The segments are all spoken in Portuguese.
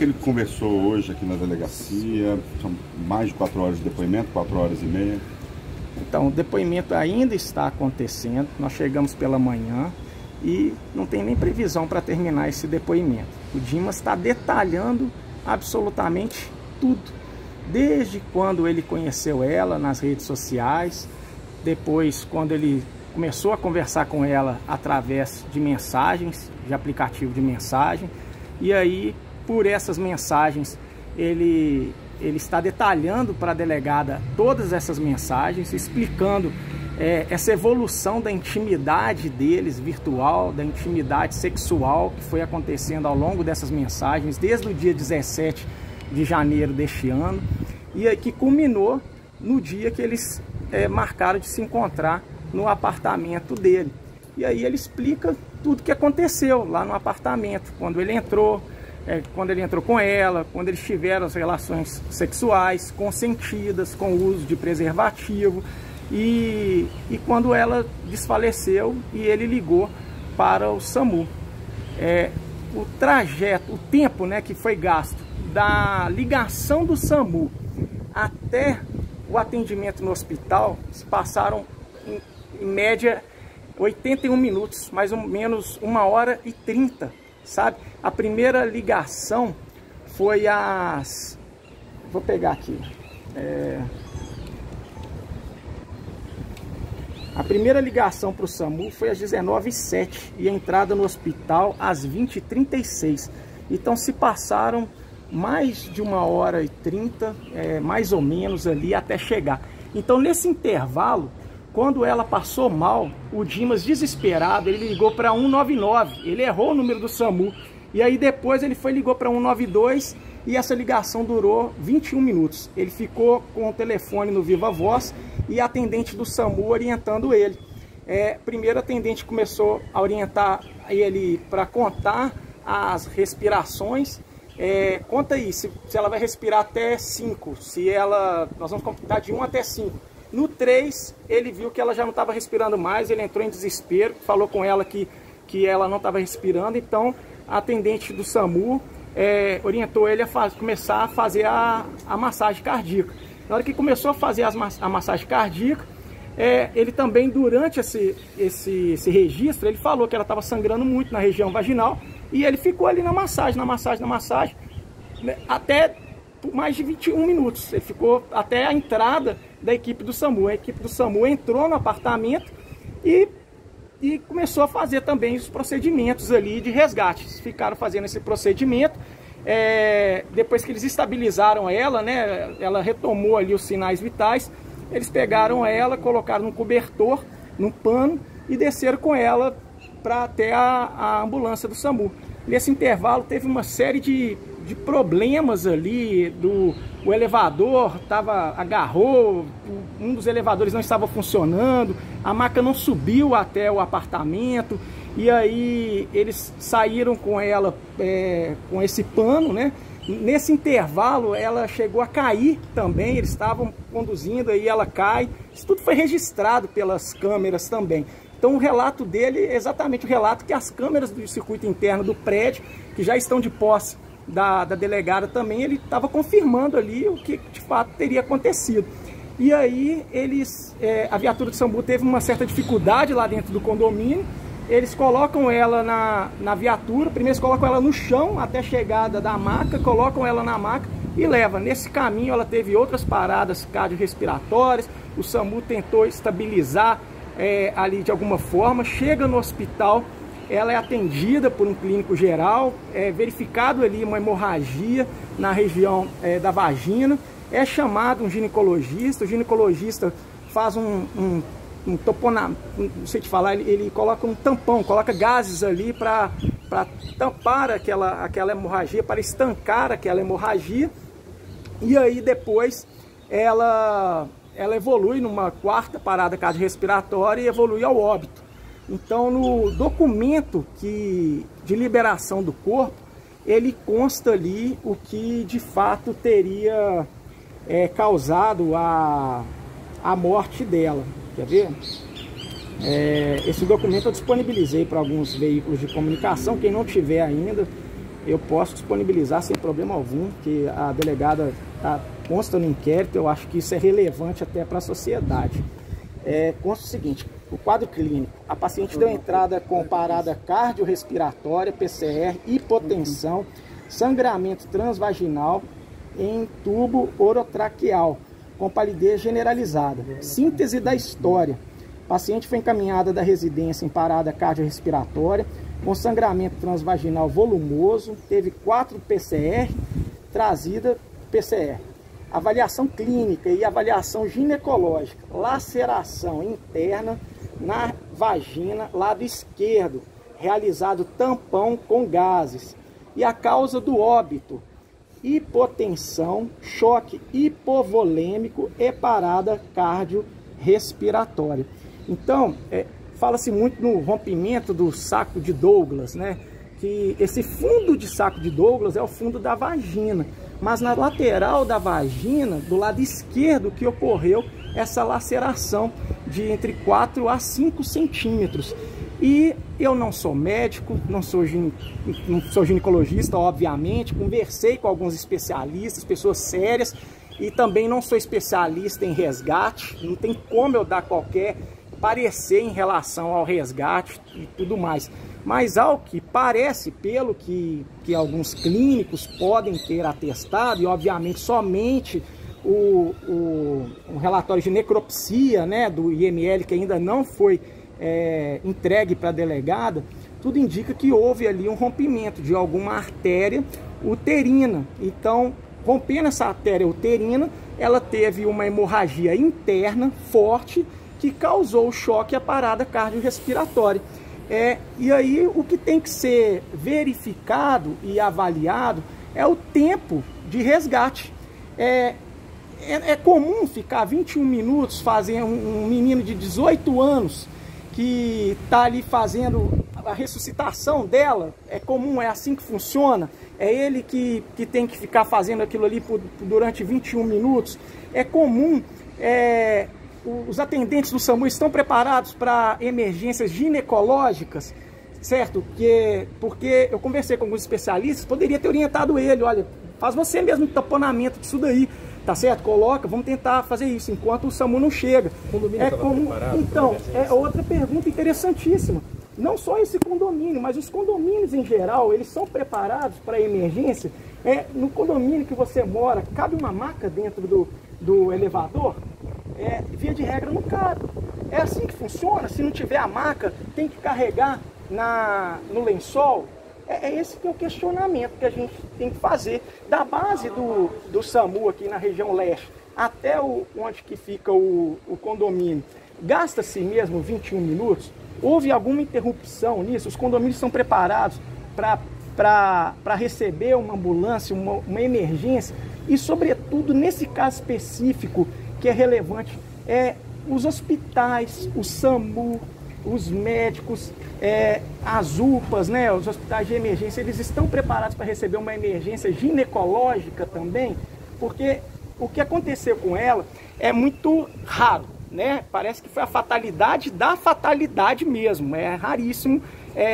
que ele conversou hoje aqui na delegacia? São mais de 4 horas de depoimento, 4 horas e meia. Então, o depoimento ainda está acontecendo. Nós chegamos pela manhã e não tem nem previsão para terminar esse depoimento. O Dimas está detalhando absolutamente tudo. Desde quando ele conheceu ela nas redes sociais, depois quando ele começou a conversar com ela através de mensagens, de aplicativo de mensagem, e aí por essas mensagens ele está detalhando para a delegada todas essas mensagens, explicando essa evolução da intimidade deles virtual, da intimidade sexual que foi acontecendo ao longo dessas mensagens desde o dia 17 de janeiro deste ano, e que culminou no dia que eles marcaram de se encontrar no apartamento dele. E aí ele explica tudo que aconteceu lá no apartamento, quando ele entrou com ela, quando eles tiveram as relações sexuais consentidas, com o uso de preservativo, e quando ela desfaleceu e ele ligou para o SAMU. O trajeto, o tempo, né, que foi gasto da ligação do SAMU até o atendimento no hospital se passaram em média 81 minutos, mais ou menos 1h30, sabe? A primeira ligação foi às... Vou pegar aqui. A primeira ligação para o SAMU foi às 19h07 e a entrada no hospital às 20h36. Então se passaram mais de 1h30, mais ou menos ali até chegar. Então nesse intervalo, quando ela passou mal, o Dimas, desesperado, ele ligou para 199, ele errou o número do SAMU. E aí depois ele ligou para 192 e essa ligação durou 21 minutos. Ele ficou com o telefone no Viva Voz e a atendente do SAMU orientando ele. Primeiro a atendente começou a orientar ele para contar as respirações. Conta aí, se ela vai respirar até 5, nós vamos contar de 1 até 5. No 3, ele viu que ela já não estava respirando mais, ele entrou em desespero, falou com ela que ela não estava respirando, então a atendente do SAMU orientou ele a começar a fazer a massagem cardíaca. Na hora que começou a fazer a massagem cardíaca, ele também, durante esse registro, ele falou que ela estava sangrando muito na região vaginal, e ele ficou ali na massagem, né, até mais de 21 minutos. Ele ficou até a entrada da equipe do SAMU. A equipe do SAMU entrou no apartamento e começou a fazer também os procedimentos ali de resgate. Eles ficaram fazendo esse procedimento. Depois que eles estabilizaram ela, né, ela retomou ali os sinais vitais, eles pegaram ela, colocaram num cobertor, num pano, e desceram com ela para até a ambulância do SAMU. Nesse intervalo teve uma série de problemas ali, o elevador agarrou, um dos elevadores não estava funcionando, a maca não subiu até o apartamento, e aí eles saíram com ela com esse pano, né? Nesse intervalo ela chegou a cair também, eles estavam conduzindo, aí ela cai. Isso tudo foi registrado pelas câmeras também. Então o relato dele é exatamente o relato que as câmeras do circuito interno do prédio, que já estão de posse da delegada também, ele estava confirmando ali o que de fato teria acontecido. E aí a viatura do SAMU teve uma certa dificuldade lá dentro do condomínio. Eles colocam ela na viatura, primeiro eles colocam ela no chão até a chegada da maca, colocam ela na maca e levam. Nesse caminho ela teve outras paradas cardiorrespiratórias, o SAMU tentou estabilizar ali de alguma forma, chega no hospital, ela é atendida por um clínico geral, verificado ali uma hemorragia na região da vagina, é chamado um ginecologista, o ginecologista faz um toponamento, não sei te falar, ele coloca um tampão, coloca gases ali para tampar aquela hemorragia, para estancar aquela hemorragia, e aí depois ela evolui numa quarta parada cardiorrespiratória e evolui ao óbito. Então no documento de liberação do corpo, ele consta ali o que de fato teria causado a morte dela. Quer ver? Esse documento eu disponibilizei para alguns veículos de comunicação. Quem não tiver ainda, eu posso disponibilizar sem problema algum, que a delegada consta no inquérito. Eu acho que isso é relevante até para a sociedade. Consta o seguinte: o quadro clínico, a paciente deu entrada com parada cardiorrespiratória, PCR, hipotensão, sangramento transvaginal em tubo orotraqueal, com palidez generalizada. Síntese da história: a paciente foi encaminhada da residência em parada cardiorrespiratória, com sangramento transvaginal volumoso, teve 4 PCR, trazida PCR. Avaliação clínica e avaliação ginecológica: laceração interna na vagina, lado esquerdo, realizado tampão com gases. E a causa do óbito: hipotensão, choque hipovolêmico e parada cardiorrespiratória. Então, fala-se muito no rompimento do saco de Douglas, né? Que esse fundo de saco de Douglas é o fundo da vagina, mas na lateral da vagina, do lado esquerdo, que ocorreu essa laceração de entre 4 a 5 centímetros. E eu não sou médico, não sou ginecologista, obviamente, conversei com alguns especialistas, pessoas sérias, e também não sou especialista em resgate, não tem como eu dar qualquer parecer em relação ao resgate e tudo mais. Mas ao que parece, pelo que alguns clínicos podem ter atestado, e obviamente somente o relatório de necropsia, né, do IML, que ainda não foi entregue para a delegada, tudo indica que houve ali um rompimento de alguma artéria uterina. Então, rompendo essa artéria uterina, ela teve uma hemorragia interna forte que causou o choque à parada cardiorrespiratória. E aí o que tem que ser verificado e avaliado é o tempo de resgate. É comum ficar 21 minutos fazendo um menino de 18 anos que está ali fazendo a ressuscitação dela. É comum, é assim que funciona. É ele que tem que ficar fazendo aquilo ali durante 21 minutos. É comum. Os atendentes do SAMU estão preparados para emergências ginecológicas, certo? Porque eu conversei com alguns especialistas, poderia ter orientado ele: olha, faz você mesmo um tamponamento disso daí, tá certo? Coloca, vamos tentar fazer isso enquanto o SAMU não chega. O condomínio estava preparado? Então, outra pergunta interessantíssima. Não só esse condomínio, mas os condomínios em geral, eles são preparados para emergência? No condomínio que você mora, cabe uma maca dentro do elevador? Via de regra não cabe. É assim que funciona. Se não tiver a maca, tem que carregar no lençol. Esse que é o questionamento que a gente tem que fazer. Da base do SAMU aqui na região leste até onde que fica o condomínio, gasta-se mesmo 21 minutos? Houve alguma interrupção nisso? Os condomínios estão preparados para receber uma ambulância, uma emergência? E sobretudo nesse caso específico que é relevante, os hospitais, o SAMU, os médicos, as UPAs, né, os hospitais de emergência, eles estão preparados para receber uma emergência ginecológica também? Porque o que aconteceu com ela é muito raro, né? Parece que foi a fatalidade da fatalidade mesmo. É raríssimo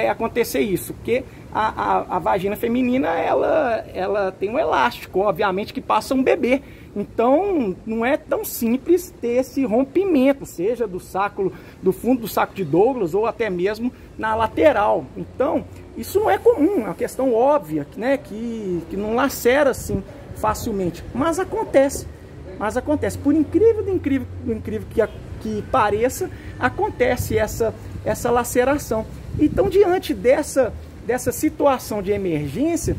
acontecer isso, porque a vagina feminina, ela tem um elástico, obviamente, que passa um bebê. Então, não é tão simples ter esse rompimento, seja do fundo do saco de Douglas ou até mesmo na lateral. Então, isso não é comum, é uma questão óbvia, né, que não lacera assim facilmente. Mas acontece. Por incrível que pareça, acontece essa laceração. Então, diante dessa situação de emergência,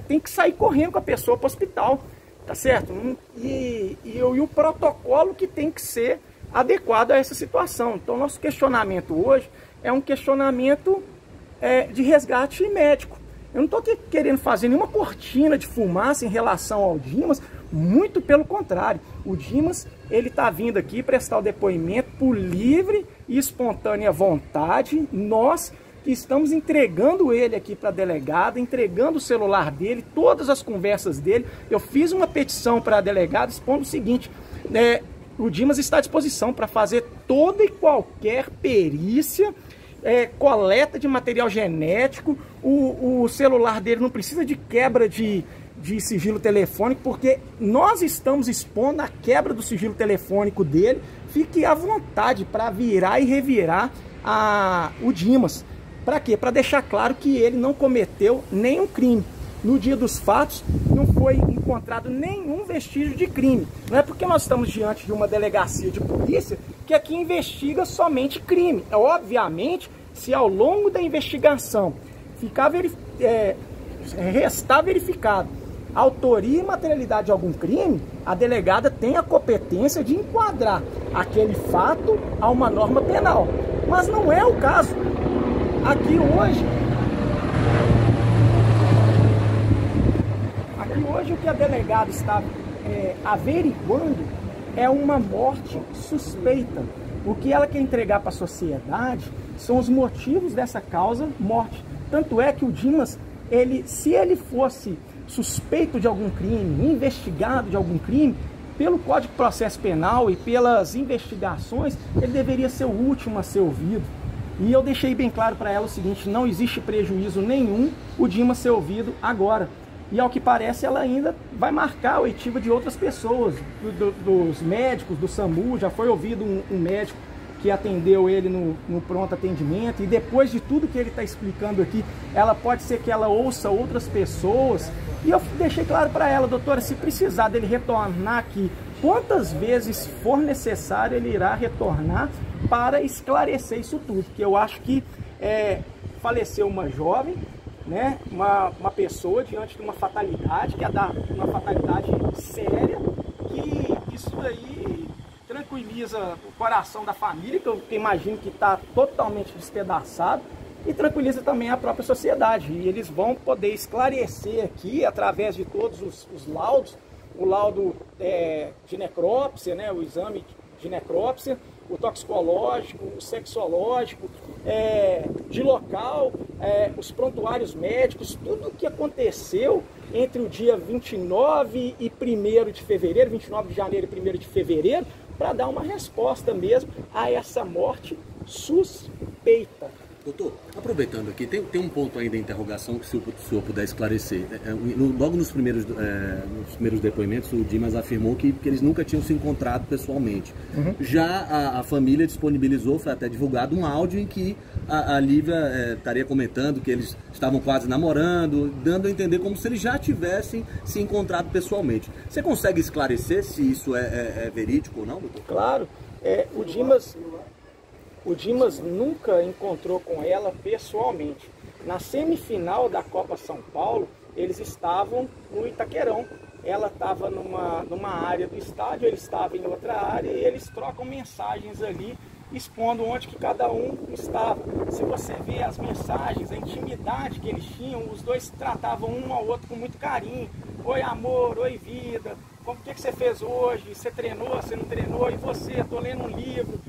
tem que sair correndo com a pessoa para o hospital. Tá certo? E o protocolo que tem que ser adequado a essa situação. Então, nosso questionamento hoje é um questionamento de resgate médico. Eu não estou querendo fazer nenhuma cortina de fumaça em relação ao Dimas, muito pelo contrário. O Dimas, ele está vindo aqui prestar o depoimento por livre e espontânea vontade. Nós que estamos entregando ele aqui para a delegada, entregando o celular dele, todas as conversas dele. Eu fiz uma petição para a delegada expondo o seguinte: o Dimas está à disposição para fazer toda e qualquer perícia coleta de material genético, o celular dele não precisa de quebra de sigilo telefônico, porque nós estamos expondo a quebra do sigilo telefônico dele. Fique à vontade para virar e revirar o Dimas. Para quê? Para deixar claro que ele não cometeu nenhum crime. No dia dos fatos, não foi encontrado nenhum vestígio de crime. Não é porque nós estamos diante de uma delegacia de polícia que aqui investiga somente crime. Obviamente, se ao longo da investigação restar verificado a autoria e materialidade de algum crime, a delegada tem a competência de enquadrar aquele fato a uma norma penal. Mas não é o caso. Aqui hoje o que a delegada está averiguando é uma morte suspeita. O que ela quer entregar para a sociedade são os motivos dessa causa morte. Tanto é que o Dimas, se ele fosse suspeito de algum crime, investigado de algum crime, pelo Código de Processo Penal e pelas investigações, ele deveria ser o último a ser ouvido. E eu deixei bem claro para ela o seguinte: não existe prejuízo nenhum o Dimas ser ouvido agora. E ao que parece, ela ainda vai marcar a oitiva de outras pessoas, dos médicos, do SAMU. Já foi ouvido um médico que atendeu ele no pronto atendimento, e depois de tudo que ele está explicando aqui, pode ser que ela ouça outras pessoas. E eu deixei claro para ela: doutora, se precisar dele retornar aqui, quantas vezes for necessário, ele irá retornar para esclarecer isso tudo. Porque eu acho que faleceu uma jovem, né, uma pessoa diante de uma fatalidade, que é uma fatalidade séria, que isso daí tranquiliza o coração da família, que eu imagino que está totalmente despedaçado, e tranquiliza também a própria sociedade. E eles vão poder esclarecer aqui, através de todos os laudos, o laudo de necrópsia, né, o exame de necrópsia, o toxicológico, o sexológico, de local, os prontuários médicos, tudo o que aconteceu entre o dia 29 e 1º de fevereiro, 29 de janeiro e 1º de fevereiro, para dar uma resposta mesmo a essa morte suspeita. Doutor, aproveitando aqui, tem um ponto ainda de interrogação que se o senhor puder esclarecer. Logo nos primeiros depoimentos, o Dimas afirmou que eles nunca tinham se encontrado pessoalmente. Uhum. Já a família disponibilizou, foi até divulgado, um áudio em que a Lívia estaria comentando que eles estavam quase namorando, dando a entender como se eles já tivessem se encontrado pessoalmente. Você consegue esclarecer se isso é verídico ou não, doutor? Claro. O Dimas nunca encontrou com ela pessoalmente. Na semifinal da Copa São Paulo, eles estavam no Itaquerão. Ela estava numa área do estádio, ele estava em outra área, e eles trocam mensagens ali, expondo onde que cada um estava. Se você vê as mensagens, a intimidade que eles tinham, os dois tratavam um ao outro com muito carinho. Oi amor, oi vida, o que você fez hoje? Você treinou, você não treinou? E você? Estou lendo um livro.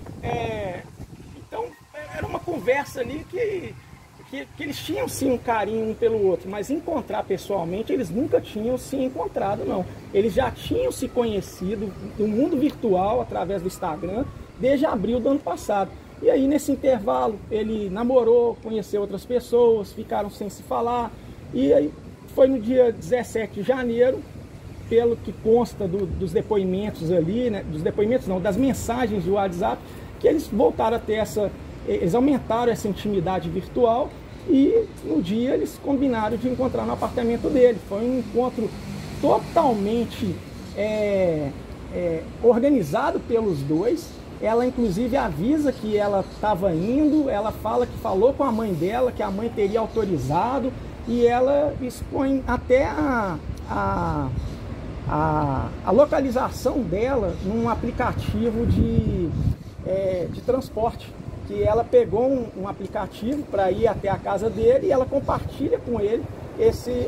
Então, era uma conversa ali que eles tinham sim um carinho um pelo outro, mas encontrar pessoalmente eles nunca tinham se encontrado, não. Eles já tinham se conhecido no mundo virtual, através do Instagram, desde abril do ano passado. E aí, nesse intervalo, ele namorou, conheceu outras pessoas, ficaram sem se falar, e aí foi no dia 17 de janeiro, pelo que consta dos depoimentos ali, né, das mensagens de WhatsApp, que eles voltaram a ter eles aumentaram essa intimidade virtual, e no dia eles combinaram de encontrar no apartamento dele. Foi um encontro totalmente organizado pelos dois. Ela inclusive avisa que ela estava indo, ela fala que falou com a mãe dela, que a mãe teria autorizado, e ela expõe até a localização dela num aplicativo de transporte, que ela pegou um aplicativo para ir até a casa dele, e ela compartilha com ele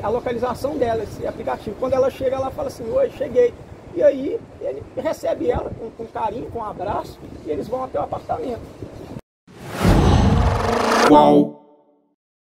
a localização dela, esse aplicativo. Quando ela chega, ela fala assim: oi, cheguei. E aí ele recebe ela com carinho, com um abraço, e eles vão até o apartamento. Qual